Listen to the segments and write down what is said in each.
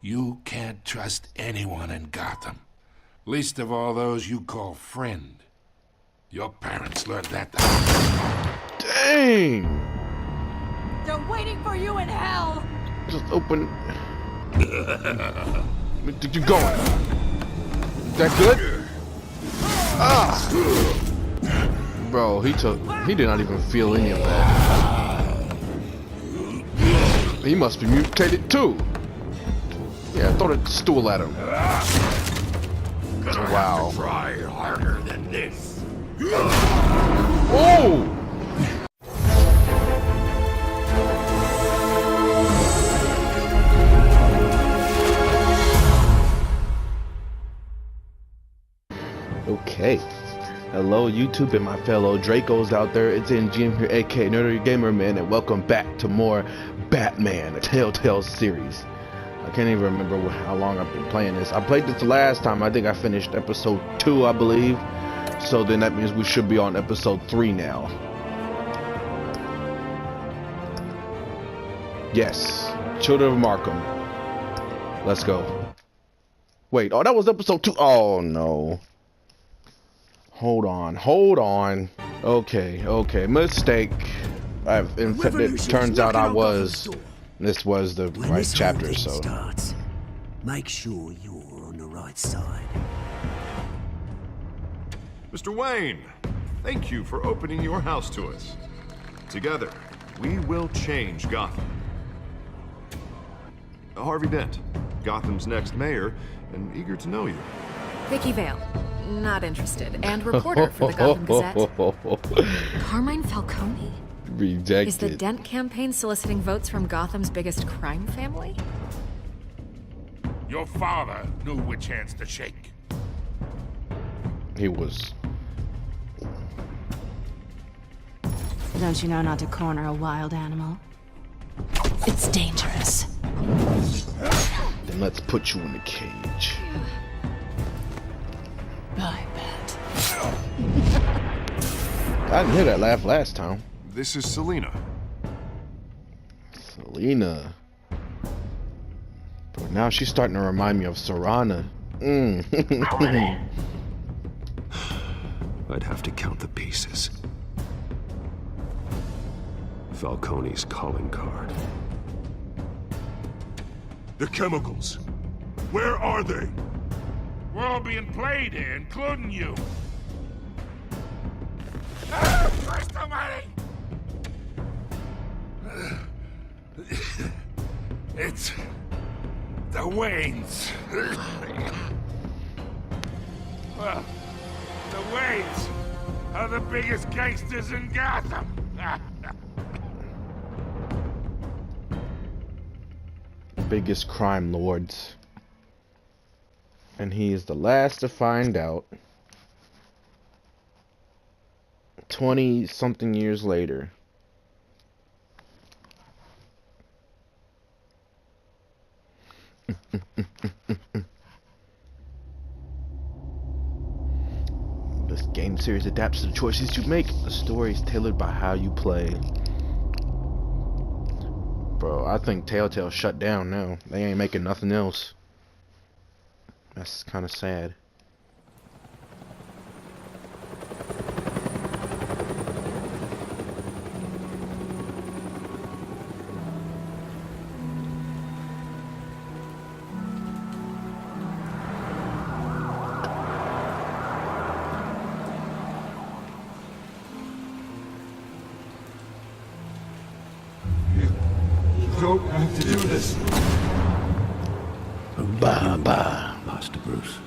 You can't trust anyone in Gotham. Least of all those you call friend. Your parents learned that. Dang! They're waiting for you in hell! Just open. Where did you going? Is that good? Ah! Bro, he did not even feel any of that. He must be mutated too. Yeah, throw the stool at him. Wow. Try harder than this. Oh! Okay. Hello YouTube and my fellow Dracos out there. It's NGM here, aka Nerdy Gamer Man, and welcome back to more Batman, a Telltale series. I can't even remember how long I've been playing this. I played this the last time. I think I finished episode 2, I believe. So then that means we should be on episode 3 now. Yes. Children of Markham. Let's go. Wait, oh, that was episode 2. Oh, no. Hold on. Okay. Mistake. It turns out I was. This was the right chapter, so. Starts, make sure you're on the right side. Mr. Wayne, thank you for opening your house to us. Together, we will change Gotham. Harvey Dent, Gotham's next mayor, and eager to know you. Vicky Vale, not interested, and reporter for the Gotham Gazette. Carmine Falcone? Rejected. Is the Dent campaign soliciting votes from Gotham's biggest crime family? Your father knew which hands to shake. He was. Don't you know not to corner a wild animal? It's dangerous. Then let's put you in the cage. I bet. I didn't hear that laugh last time. This is Selina. Selina. But now she's starting to remind me of Serana. I'd have to count the pieces. Falcone's calling card. The chemicals. Where are they? We're all being played here, including you. Christ almighty! It's the Waynes. Well, the Waynes are the biggest gangsters in Gotham. Biggest crime lords. And he is the last to find out. 20-something years later. This game series adapts to the choices you make. The story is tailored by how you play. Bro, I think Telltale shut down now. They ain't making nothing else. That's kind of sad. Don't have to do this. Bye. Master Bruce.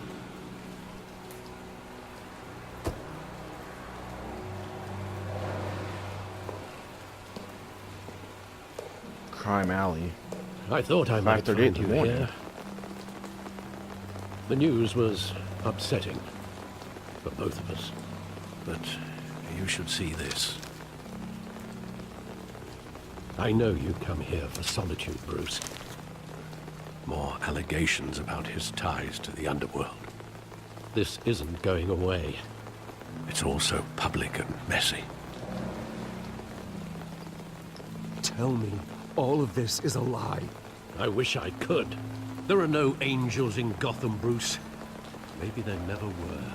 Crime Alley. I thought I might 5:38 find in you the morning. here. The news was upsetting for both of us. But you should see this. I know you come here for solitude, Bruce. More allegations about his ties to the underworld. This isn't going away. It's all so public and messy. Tell me all of this is a lie. I wish I could. There are no angels in Gotham, Bruce. Maybe there never were.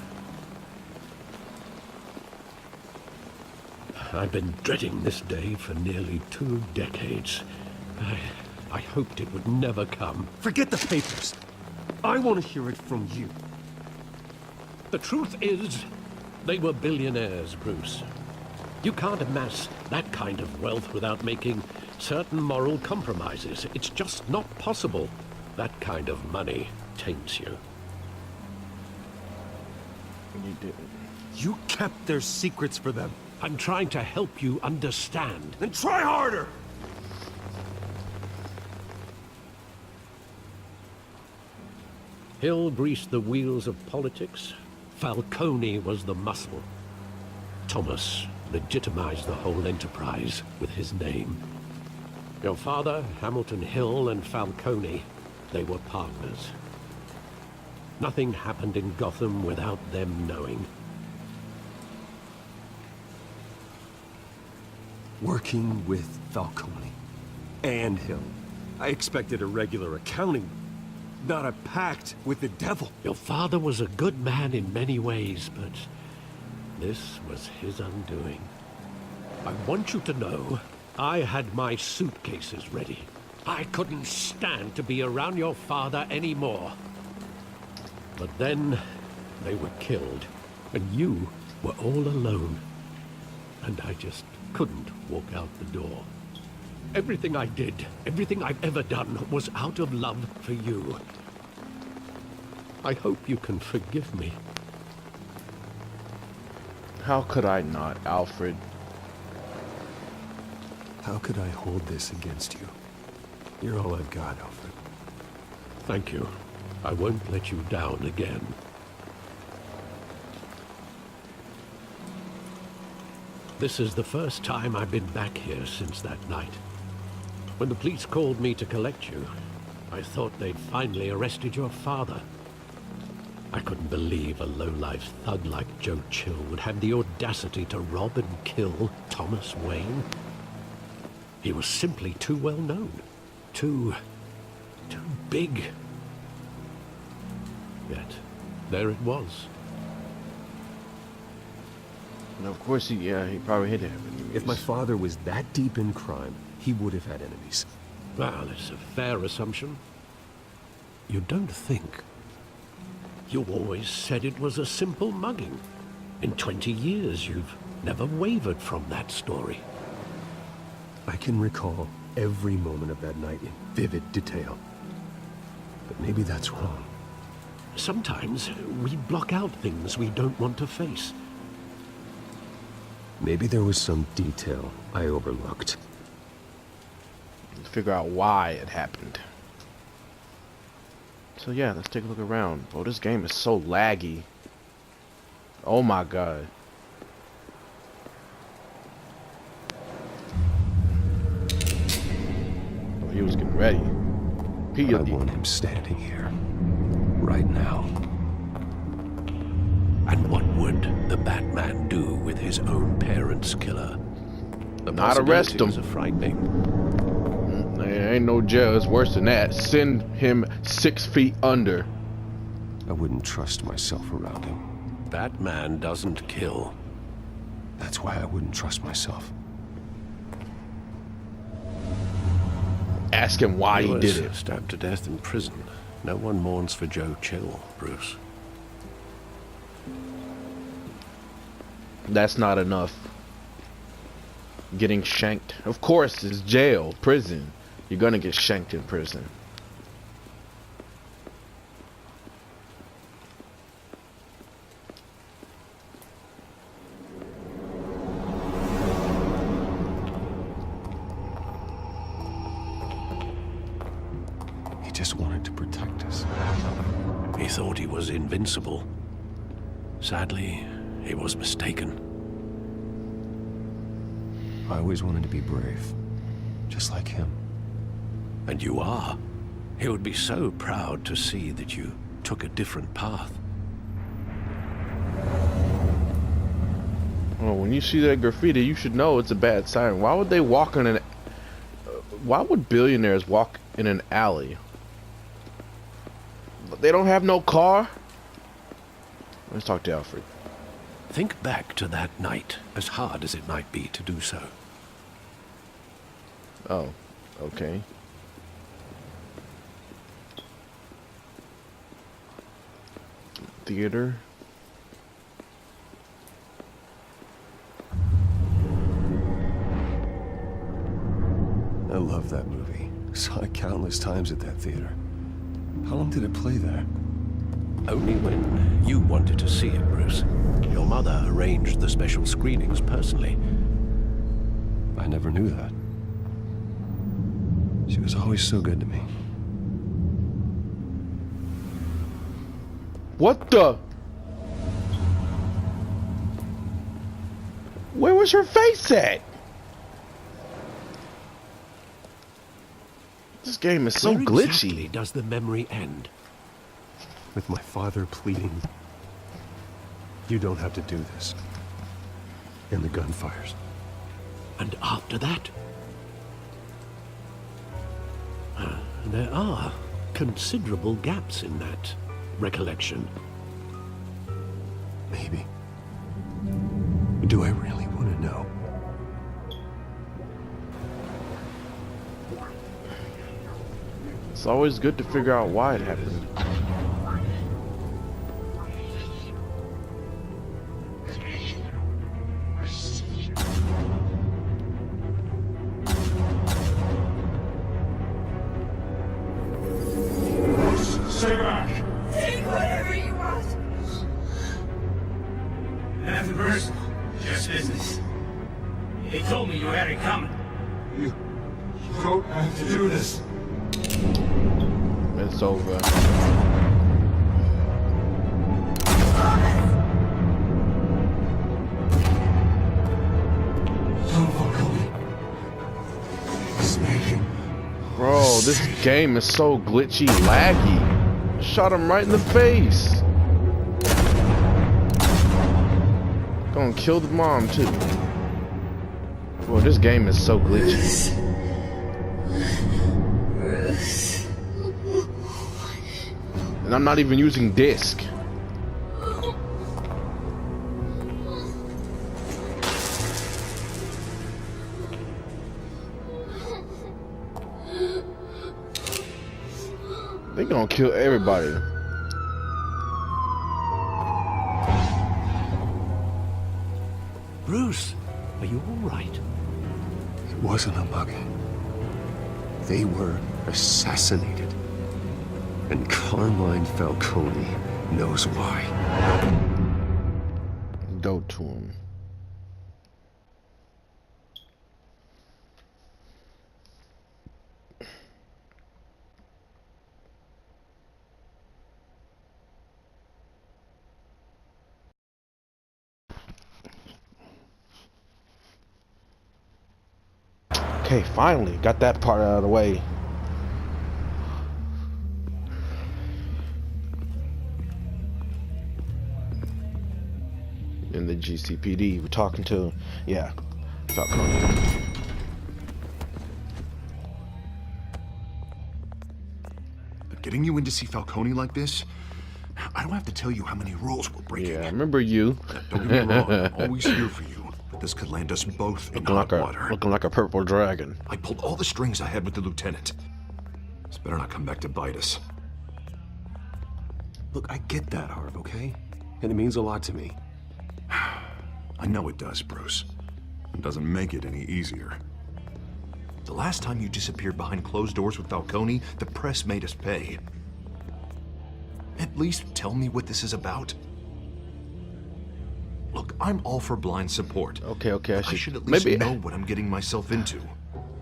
I've been dreading this day for nearly 2 decades. I hoped it would never come. Forget the papers. I want to hear it from you. The truth is, they were billionaires, Bruce. You can't amass that kind of wealth without making certain moral compromises. It's just not possible. That kind of money taints you. You didn't. You kept their secrets for them. I'm trying to help you understand. Then try harder! Hill greased the wheels of politics. Falcone was the muscle. Thomas legitimized the whole enterprise with his name. Your father, Hamilton Hill, and Falcone, they were partners. Nothing happened in Gotham without them knowing. Working with Falcone and Hill. I expected a regular accounting, not a pact with the devil. Your father was a good man in many ways, but this was his undoing. I want you to know, I had my suitcases ready. I couldn't stand to be around your father anymore. But then, they were killed, and you were all alone. And I just couldn't walk out the door. Everything I did, everything I've ever done, was out of love for you. I hope you can forgive me. How could I not, Alfred? How could I hold this against you? You're all I've got, Alfred. Thank you. I won't let you down again. This is the first time I've been back here since that night. When the police called me to collect you, I thought they'd finally arrested your father. I couldn't believe a low-life thug like Joe Chill would have the audacity to rob and kill Thomas Wayne. He was simply too well known. Too big. Yet, there it was. And of course, he probably hit him. If my father was that deep in crime, he would have had enemies. Well, it's a fair assumption. You don't think. You always said it was a simple mugging. In 20 years, you've never wavered from that story. I can recall every moment of that night in vivid detail. But maybe that's wrong. Sometimes we block out things we don't want to face. Maybe there was some detail I overlooked. Figure out why it happened. So yeah, let's take a look around. Oh, this game is so laggy. Oh my god. Oh, he was getting ready. I want him standing here. Right now. And what would the Batman do with his own parents' killer? The Not arrest him. possibilities are frightening. There ain't no jail. It's worse than that. Send him 6 feet under. I wouldn't trust myself around him. Batman doesn't kill. That's why I wouldn't trust myself. Ask him why he did it. Stabbed to death in prison. No one mourns for Joe Chill, Bruce. That's not enough. Getting shanked. Of course, it's jail, prison. You're gonna get shanked in prison. He just wanted to protect us. He thought he was invincible. Sadly, he was mistaken. I always wanted to be brave. Just like him. And you are. He would be so proud to see that you took a different path. Well, when you see that graffiti, you should know it's a bad sign. Why would they walk in an... Why would billionaires walk in an alley? They don't have no car? Let's talk to Alfred. Think back to that night, as hard as it might be to do so. Oh, okay. Theater. I love that movie. Saw it countless times at that theater. How long did it play there? Only when you wanted to see it, Bruce. Your mother arranged the special screenings personally. I never knew that. She was always so good to me. What the? Where was her face at? This game is so Where glitchy. exactly does the memory end? With my father pleading, "You don't have to do this." And the gun fires. And after that? There are considerable gaps in that recollection. Maybe. Do I really want to know? It's always good to figure out why it happened. Stay back! Take whatever you want. Nothing personal, just business. They told me you had it coming. You don't have to do this. It's over. Bro, this game is so glitchy, laggy. Shot him right in the face. Gonna kill the mom too. Bro, this game is so glitchy. And I'm not even using disc. They gonna kill everybody. Bruce, are you all right? It wasn't a bug. They were assassinated. And Carmine Falcone knows why. Go to him. Okay, finally got that part out of the way. In the GCPD, we're talking to, yeah, Falcone. Getting you in to see Falcone like this? I don't have to tell you how many rules we're breaking. Yeah, I remember you. Don't get me wrong, I'm always here for you. But this could land us both in hot water. Looking like a purple dragon. I pulled all the strings I had with the lieutenant. This better not come back to bite us. Look, I get that, Harv, okay? And it means a lot to me. I know it does, Bruce. It doesn't make it any easier. The last time you disappeared behind closed doors with Falcone, the press made us pay. At least tell me what this is about. Look, I'm all for blind support. Okay, I should at least know what I'm getting myself into.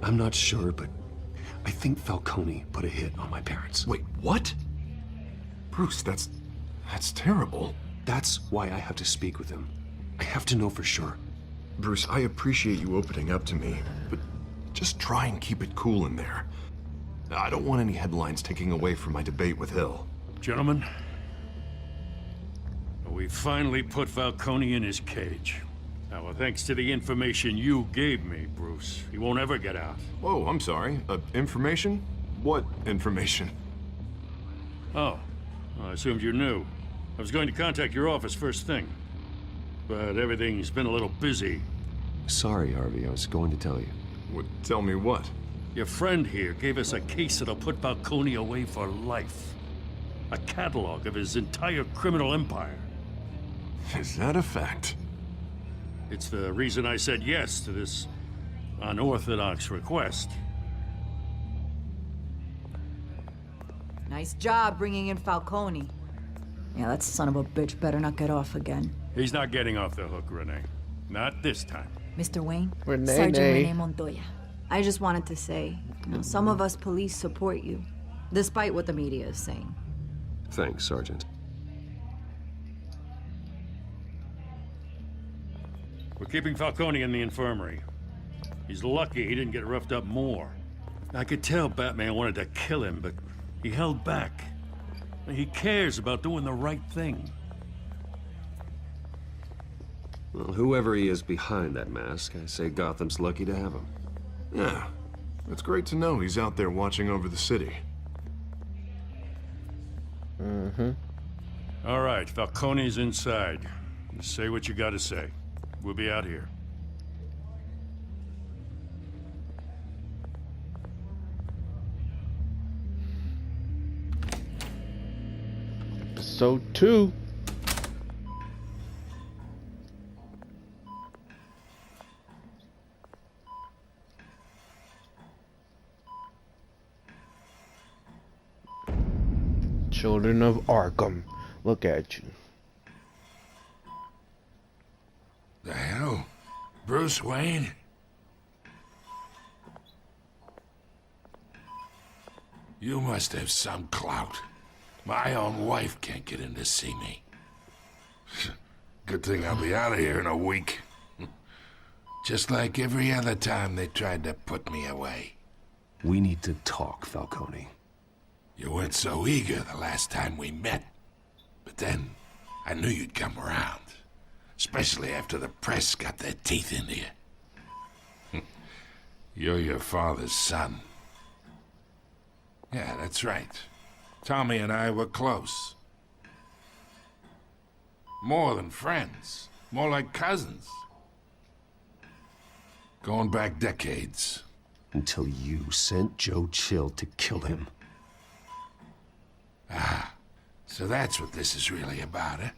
I'm not sure, but I think Falcone put a hit on my parents. Wait, what? Bruce, that's terrible. That's why I have to speak with him. I have to know for sure. Bruce, I appreciate you opening up to me, but just try and keep it cool in there. I don't want any headlines taking away from my debate with Hill. Gentlemen, we finally put Falcone in his cage. Now, well, thanks to the information you gave me, Bruce, he won't ever get out. Whoa, I'm sorry. Information? What information? Oh, I assumed you knew. I was going to contact your office first thing. But everything's been a little busy. Sorry, Harvey. I was going to tell you. What? Tell me what? Your friend here gave us a case that'll put Falcone away for life. A catalog of his entire criminal empire. Is that a fact? It's the reason I said yes to this unorthodox request. Nice job bringing in Falcone. Yeah, that son of a bitch better not get off again. He's not getting off the hook, Renee. Not this time. Mr. Wayne? Renee. Sergeant Renee Montoya. I just wanted to say, some of us police support you, despite what the media is saying. Thanks, Sergeant. We're keeping Falcone in the infirmary. He's lucky he didn't get roughed up more. I could tell Batman wanted to kill him, but he held back. He cares about doing the right thing. Well, whoever he is behind that mask, I say Gotham's lucky to have him. Yeah. It's great to know he's out there watching over the city. Mm-hmm. All right, Falcone's inside. Just say what you gotta say. We'll be out here. Episode 2. Children of Arkham. Look at you. The hell? Bruce Wayne? You must have some clout. My own wife can't get in to see me. Good thing I'll be out of here in a week. Just like every other time they tried to put me away. We need to talk, Falcone. You weren't so eager the last time we met. But then, I knew you'd come around. Especially after the press got their teeth into you. You're your father's son. Yeah, that's right. Tommy and I were close. More than friends. More like cousins. Going back decades. Until you sent Joe Chill to kill him. Ah, so that's what this is really about, eh?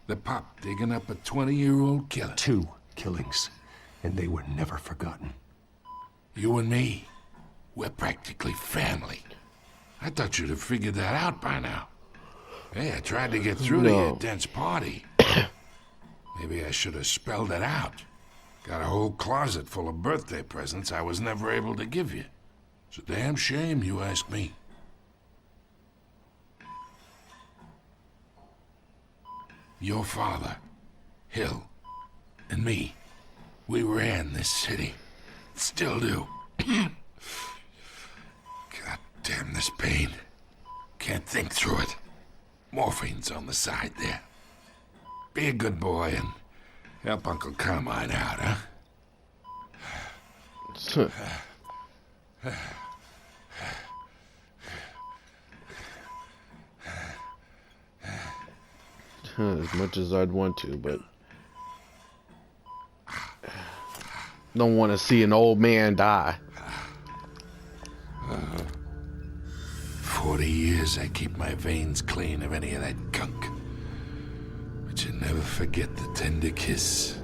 The pup digging up a 20-year-old killer. 2 killings, and they were never forgotten. You and me, we're practically family. I thought you'd have figured that out by now. Hey, I tried to get through to your dense party. Maybe I should have spelled it out. Got a whole closet full of birthday presents I was never able to give you. It's a damn shame, you ask me. Your father, Hill, and me, we ran this city. Still do. God damn this pain. Can't think through it. Morphine's on the side there. Be a good boy and help Uncle Carmine out, huh? As much as I'd want to, but don't want to see an old man die. 40 years I keep my veins clean of any of that gunk. But you never forget the tender kiss.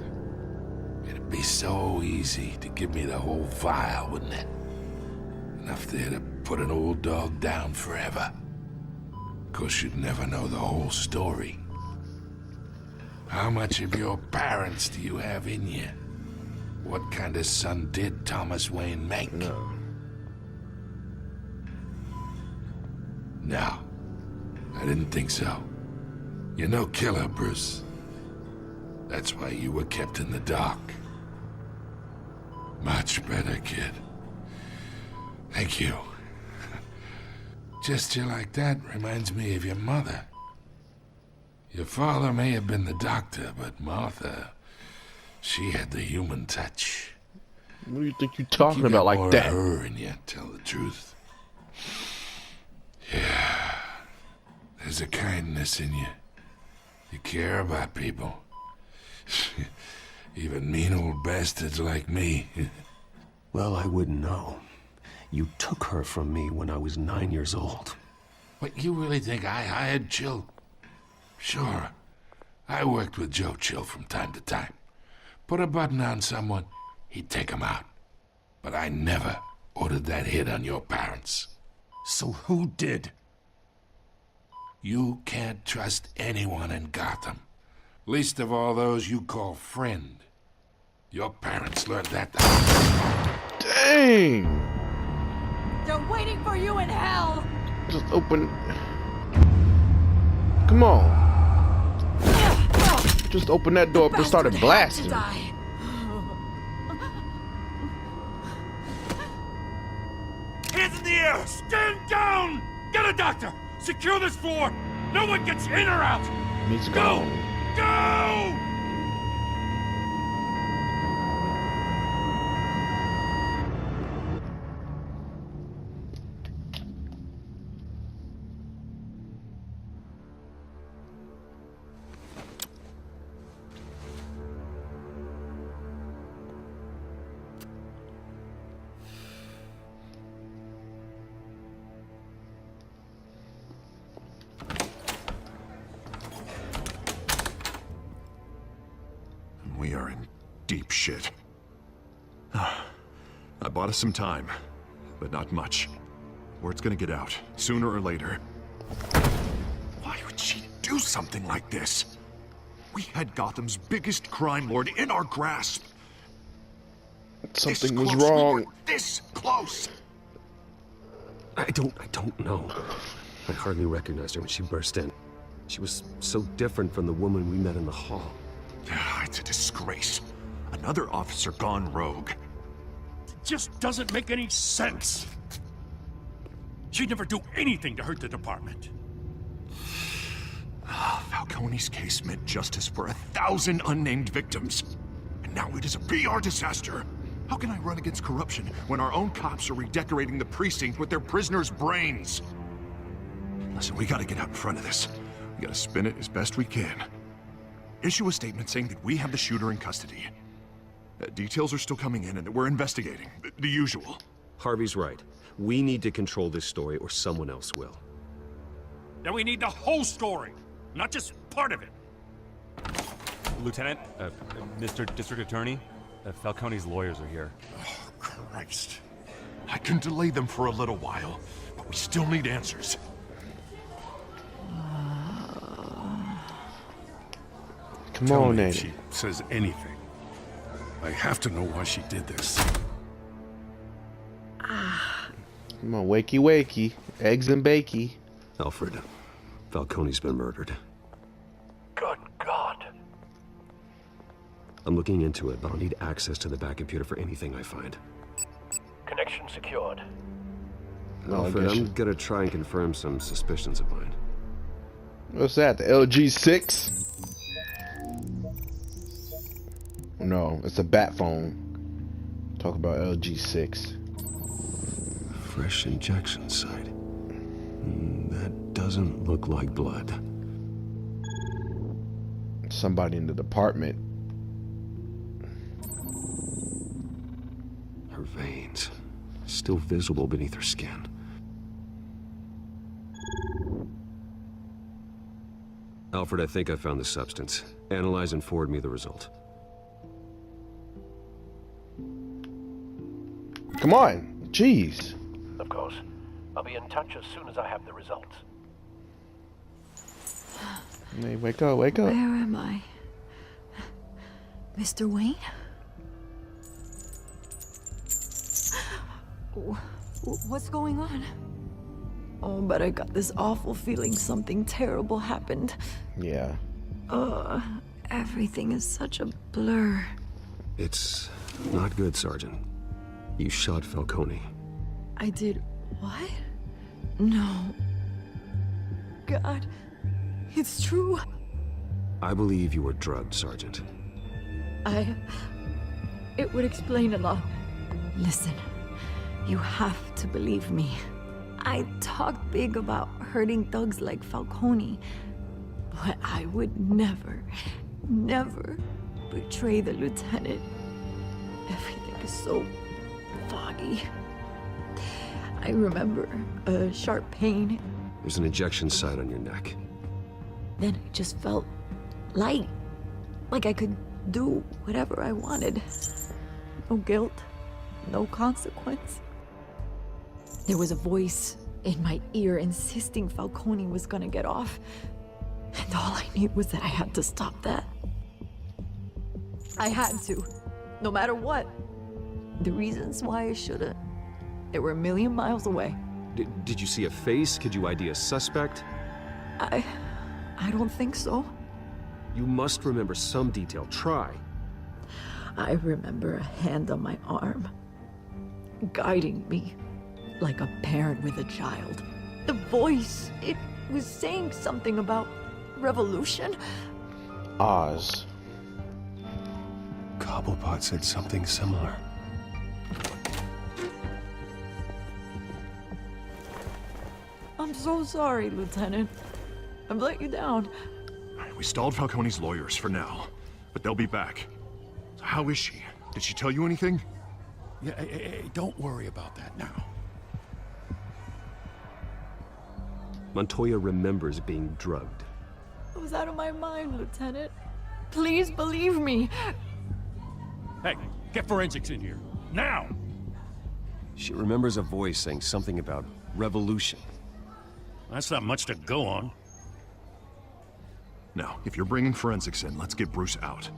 It'd be so easy to give me the whole vial, wouldn't it? Enough there to put an old dog down forever. Of course, you'd never know the whole story. How much of your parents do you have in you? What kind of son did Thomas Wayne make? No. No, I didn't think so. You're no killer, Bruce. That's why you were kept in the dark. Much better, kid. Thank you. Gesture like that reminds me of your mother. Your father may have been the doctor, but Martha, she had the human touch. What do you think you're talking about like that? You got more of her in you, tell the truth. Yeah. There's a kindness in you. You care about people. Even mean old bastards like me. Well, I wouldn't know. You took her from me when I was 9 years old. What, you really think I hired Chill? Sure. I worked with Joe Chill from time to time. Put a button on someone, he'd take him out. But I never ordered that hit on your parents. So who did? You can't trust anyone in Gotham. Least of all those you call friend. Your parents learned that. Dang! They're waiting for you in hell! Just open. Come on. Just open that door up and started blasting. Hands in the air! Stand down! Get a doctor! Secure this floor! No one gets in or out! He's Go! gone. Go! We are in deep shit. I bought us some time, but not much. Word's gonna get out, sooner or later. Why would she do something like this? We had Gotham's biggest crime lord in our grasp. Something was This close. We wrong. were this close. I don't know. I hardly recognized her when she burst in. She was so different from the woman we met in the hall. It's a disgrace. Another officer gone rogue. It just doesn't make any sense. She'd never do anything to hurt the department. Falcone's case meant justice for 1,000 unnamed victims. And now it is a PR disaster. How can I run against corruption when our own cops are redecorating the precinct with their prisoners' brains? Listen, we gotta get out in front of this. We gotta spin it as best we can. Issue a statement saying that we have the shooter in custody. Details are still coming in and that we're investigating. The usual. Harvey's right. We need to control this story or someone else will. Then we need the whole story, not just part of it. Lieutenant, Mr. District Attorney, Falcone's lawyers are here. Oh, Christ. I can delay them for a little while, but we still need answers. Come Tell on, me Nate. if she says anything. I have to know why she did this. Come on, wakey wakey. Eggs and bakey. Alfred, Falcone's been murdered. Good God. I'm looking into it, but I'll need access to the back computer for anything I find. Connection secured. No, Alfred, I'm gonna try and confirm some suspicions of mine. What's that? The LG6? No, it's a bat phone. Talk about LG6. Fresh injection site. That doesn't look like blood. Somebody in the department. Her veins, still visible beneath her skin. Alfred, I think I found the substance. Analyze and forward me the result. Come on. Jeez. Of course. I'll be in touch as soon as I have the results. Hey, wake up, wake up. Where am I? Mr. Wayne? What's going on? Oh, but I got this awful feeling something terrible happened. Yeah. Everything is such a blur. It's not good, Sergeant. You shot Falcone. I did what? No. God, it's true. I believe you were drugged, Sergeant. It would explain a lot. Listen, you have to believe me. I talked big about hurting thugs like Falcone, but I would never, never betray the lieutenant. Everything is so foggy. I remember a sharp pain. There's an injection site on your neck. Then I just felt light, like I could do whatever I wanted. No guilt, no consequence. There was a voice in my ear insisting Falcone was gonna get off. And all I knew was that I had to stop that. I had to, no matter what. The reasons why I shouldn't, they were a million miles away. Did you see a face? Could you ID a suspect? I don't think so. You must remember some detail. Try. I remember a hand on my arm, guiding me like a parent with a child. The voice, it was saying something about revolution. Oz. Cobblepot said something similar. I'm so sorry, Lieutenant. I've let you down. We stalled Falcone's lawyers for now, but they'll be back. So how is she? Did she tell you anything? Yeah, hey, don't worry about that now. Montoya remembers being drugged. I was out of my mind, Lieutenant. Please believe me. Hey, get forensics in here. Now! She remembers a voice saying something about revolution. That's not much to go on. Now, if you're bringing forensics in, let's get Bruce out.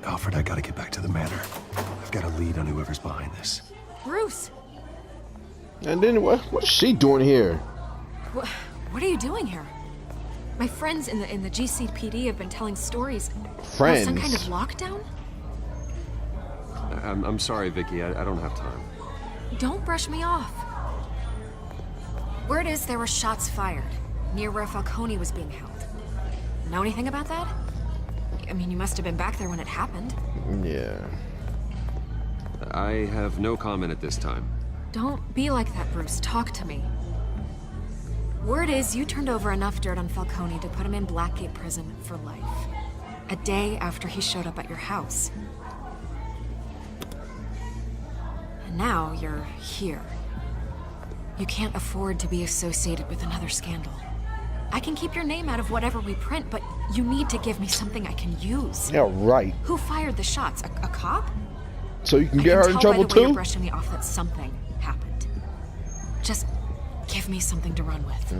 Alfred, I gotta get back to the manor. I've got a lead on whoever's behind this. Bruce! And then what is she doing here? What are you doing here? My friends in the GCPD have been telling stories Friends? about some kind of lockdown? I'm sorry, Vicky. I don't have time. Don't brush me off. Word is there were shots fired near where Falcone was being held. Know anything about that? I mean, you must have been back there when it happened. Yeah. I have no comment at this time. Don't be like that, Bruce. Talk to me. Word is you turned over enough dirt on Falcone to put him in Blackgate Prison for life. A day after he showed up at your house. And now you're here. You can't afford to be associated with another scandal. I can keep your name out of whatever we print, but you need to give me something I can use. Yeah, right. Who fired the shots? A cop? So you can get her in trouble I can tell by the way you're too? brushing me off that something happened. Just give me something to run with.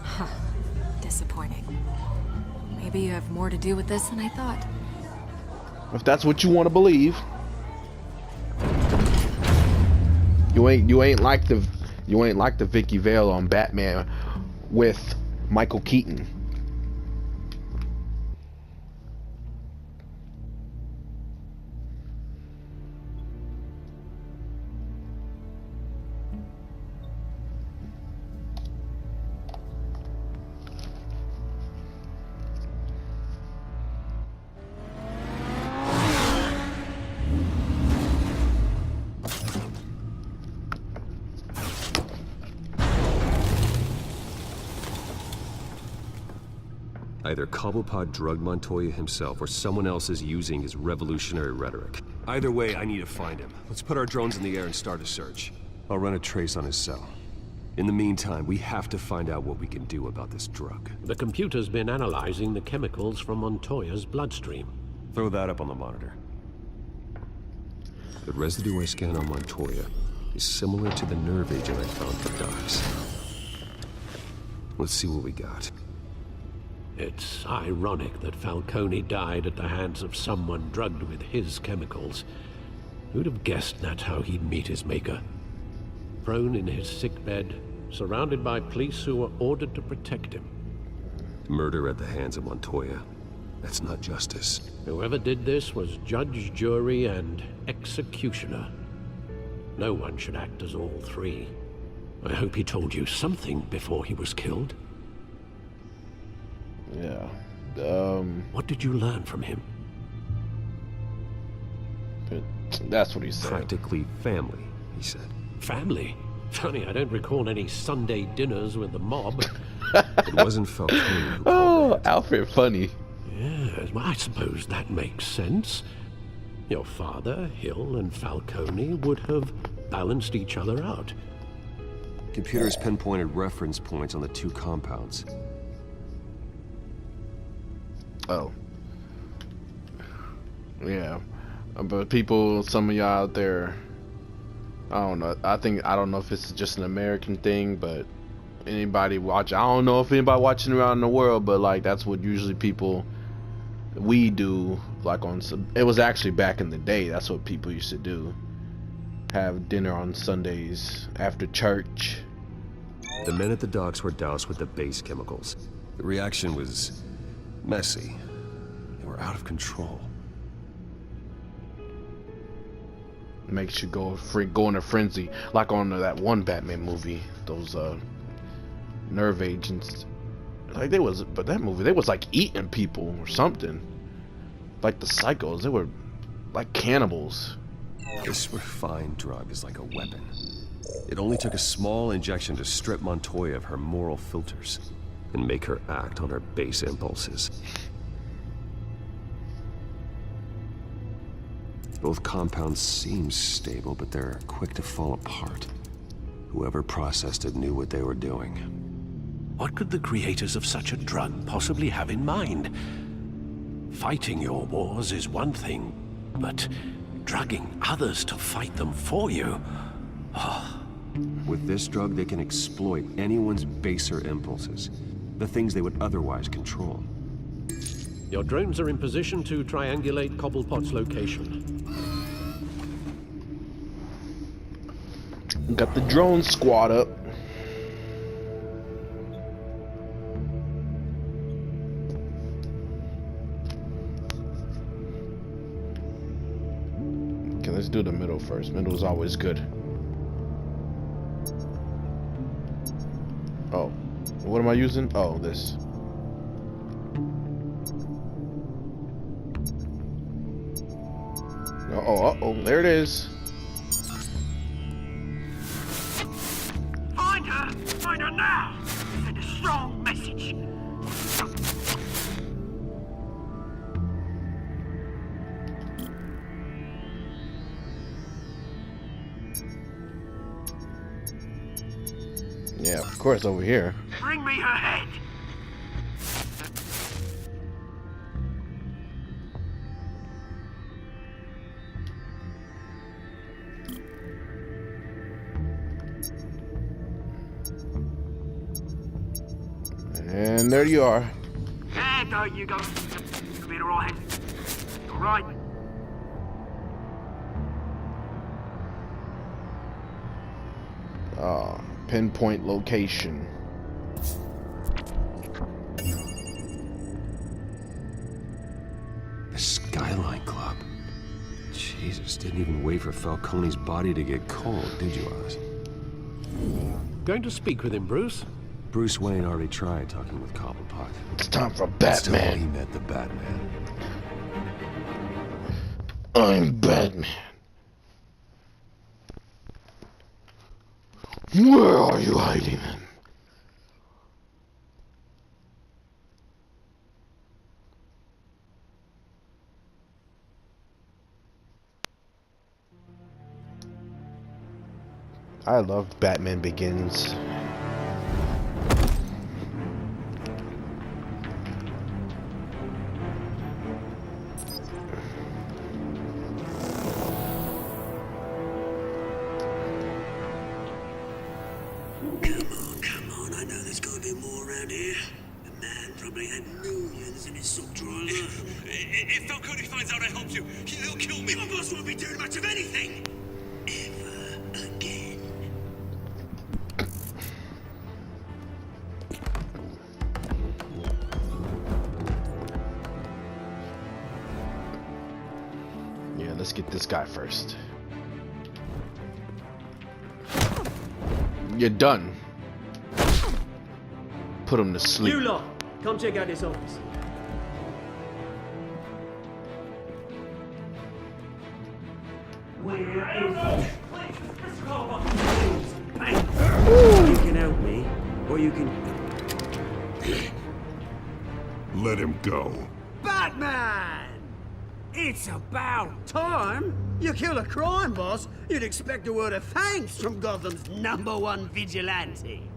Huh. Disappointing. Maybe you have more to do with this than I thought. If that's what you want to believe. You ain't like the Vicky Vale on Batman with Michael Keaton. Either Cobblepot drugged Montoya himself, or someone else is using his revolutionary rhetoric. Either way, I need to find him. Let's put our drones in the air and start a search. I'll run a trace on his cell. In the meantime, we have to find out what we can do about this drug. The computer's been analyzing the chemicals from Montoya's bloodstream. Throw that up on the monitor. The residue I scanned on Montoya is similar to the nerve agent I found for Docs. Let's see what we got. It's ironic that Falcone died at the hands of someone drugged with his chemicals. Who'd have guessed that's how he'd meet his maker? Prone in his sickbed, surrounded by police who were ordered to protect him. Murder at the hands of Montoya. That's not justice. Whoever did this was judge, jury, and executioner. No one should act as all three. I hope he told you something before he was killed. Yeah. What did you learn from him? That's what he said. Practically family, he said. Family? Funny, I don't recall any Sunday dinners with the mob. It wasn't Falcone who Oh, Alfred funny. Yes, well, I suppose that makes sense. Your father, Hill, and Falcone would have balanced each other out. Computers pinpointed reference points on the two compounds. Oh. Yeah. But people, some of y'all out there, I don't know. I don't know if it's just an American thing, but anybody watch, I don't know if anybody watching around the world, but like that's what usually we do, like on some, it was actually back in the day, that's what people used to do. Have dinner on Sundays after church. The men at the docks were doused with the base chemicals. The reaction was messy. They were out of control. Makes you go in a frenzy, like on that one Batman movie. Those nerve agents, like they was like eating people or something. Like the psychos, they were like cannibals. This refined drug is like a weapon. It only took a small injection to strip Montoya of her moral filters and make her act on her base impulses. Both compounds seem stable, but they're quick to fall apart. Whoever processed it knew what they were doing. What could the creators of such a drug possibly have in mind? Fighting your wars is one thing, but drugging others to fight them for you? Oh. With this drug, they can exploit anyone's baser impulses, the things they would otherwise control. Your drones are in position to triangulate Cobblepot's location. Got the drone squad up. Okay, let's do the middle first. Middle is always good. Oh, what am I using? Oh, this. Uh-oh, there it is. Find her now! Send a strong message. Yeah, of course, over here. Bring me her head. And there you are. There you go. You'll be alright. Alright. Pinpoint location. The Skyline Club. Jesus, didn't even wait for Falcone's body to get cold, did you, Oz? Going to speak with him, Bruce? Bruce Wayne already tried talking with Cobblepot. It's time for Batman. He met the Batman. I'm Batman. Where are you hiding? I love Batman Begins. Come on, I know there's gotta be more around here. The man probably had millions in his sock drawer alone. If Falcone finds out I helped you, he'll kill me. Your boss won't be doing much of anything. Ever again. Yeah, let's get this guy first. You're done. Put him to sleep. You lot, come check out this office. Where is it? Let's call on you can help me, or you can... Let him go. Batman! It's about time! You kill a crime boss, you'd expect a word of thanks from Gotham's #1 vigilante.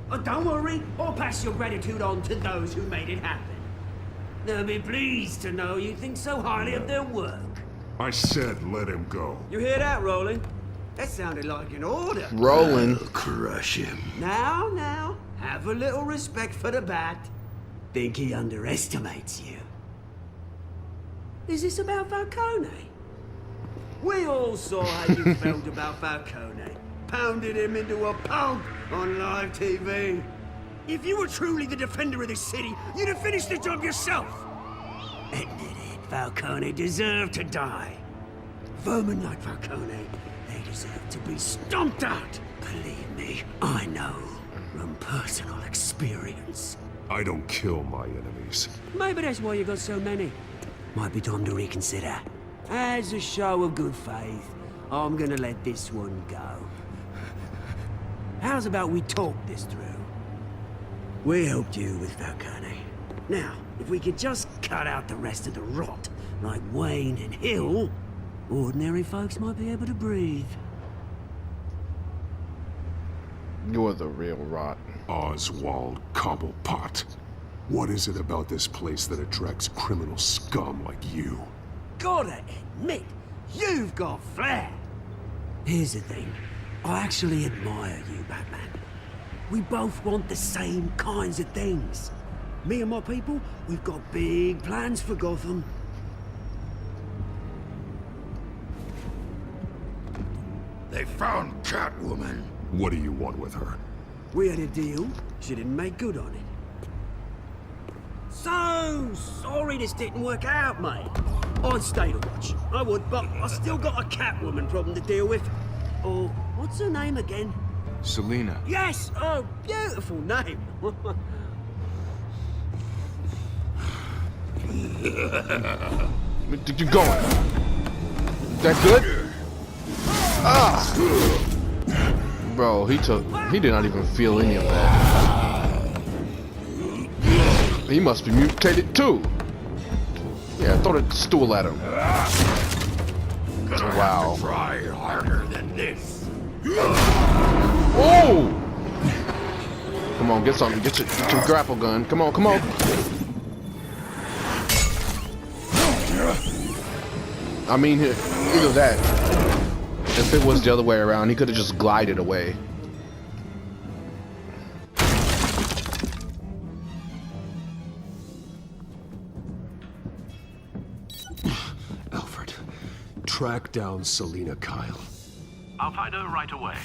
Oh, don't worry, I'll pass your gratitude on to those who made it happen. They'll be pleased to know you think so highly of their work. I said let him go. You hear that, Roland? That sounded like an order. Roland. I'll crush him. Now, have a little respect for the Bat. Think he underestimates you. Is this about Falcone? We all saw how you felt about Falcone. Pounded him into a pulp on live TV. If you were truly the defender of this city, you'd have finished the job yourself. Admit it, Falcone deserved to die. Vermin like Falcone, they deserve to be stomped out. Believe me, I know from personal experience. I don't kill my enemies. Maybe that's why you got so many. Might be time to reconsider. As a show of good faith, I'm gonna let this one go. How's about we talk this through? We helped you with Falcone. Now, if we could just cut out the rest of the rot, like Wayne and Hill, ordinary folks might be able to breathe. You're the real rot. Oswald Cobblepot. What is it about this place that attracts criminal scum like you? Gotta admit, you've got flair. Here's the thing. I actually admire you, Batman. We both want the same kinds of things. Me and my people, we've got big plans for Gotham. They found Catwoman. What do you want with her? We had a deal. She didn't make good on it. So sorry this didn't work out, mate. I'd stay to watch. I would, but I still got a Catwoman problem to deal with. Oh, what's her name again? Selina. Yes! Oh, beautiful name. Where did you going? That good? Ah! Bro, he did not even feel any of that. He must be mutated too. Yeah, throw the stool at him. Wow. Try harder than this. Oh! Come on, get something. Get your grapple gun. Come on, come on. I mean, either that. If it was the other way around, he could have just glided away. Alfred, track down Selina Kyle. I'll find her right away.